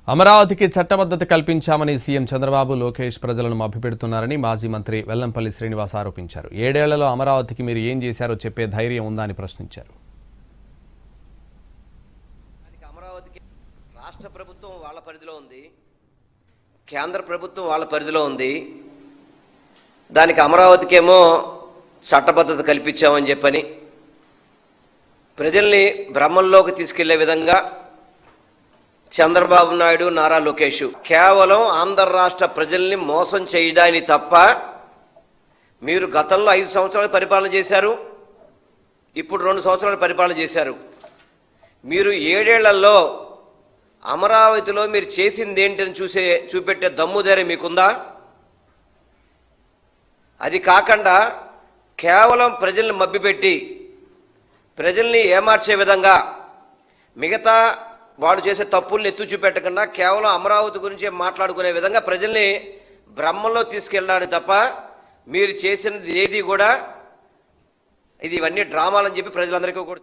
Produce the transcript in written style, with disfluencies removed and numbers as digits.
అమరావతికి చట్టబద్ధత కల్పించామని సీఎం చంద్రబాబు లోకేష్ ప్రజలను మభ్యపెడుతున్నారని మాజీ మంత్రి వెల్లంపల్లి శ్రీనివాస్ ఆరోపించారు. 7 ఏళ్లలో అమరావతికి మీరు ఏం చేశారో చెప్పే ధైర్యం ఉందా అని ప్రశ్నించారు. అమరావతికి రాష్ట్ర ప్రభుత్వం వాళ్ళ పరిధిలో ఉంది, కేంద్ర ప్రభుత్వం వాళ్ళ పరిధిలో ఉంది. దానికి అమరావతికేమో చట్టబద్ధత కల్పించామని చెప్పని ప్రజల్ని భ్రమంలోకి తీసుకెళ్లే విధంగా చంద్రబాబు నాయుడు, నారా లోకేష్ కేవలం ఆంధ్ర రాష్ట్ర ప్రజల్ని మోసం చేయడానికి తప్ప, మీరు గతంలో 5 సంవత్సరాలు పరిపాలన చేశారు, ఇప్పుడు 2 సంవత్సరాలు పరిపాలన చేశారు. మీరు 7 ఏళ్లలో అమరావతిలో మీరు చేసింది ఏంటని చూపెట్టే దమ్ముధైర్యం మీకుందా? అది కాకుండా కేవలం ప్రజల్ని మభ్యపెట్టి ప్రజల్ని ఏమార్చే విధంగా మిగతా వాళ్ళు చేసే తప్పుల్ని ఎత్తు చూపెట్టకుండా కేవలం అమరావతి గురించి మాట్లాడుకునే విధంగా ప్రజల్ని భ్రమంలో తీసుకెళ్ళడానికి తప్ప మీరు చేసినది ఏది కూడా ఇవన్నీ డ్రామాలని చెప్పి ప్రజలందరికీ కూడా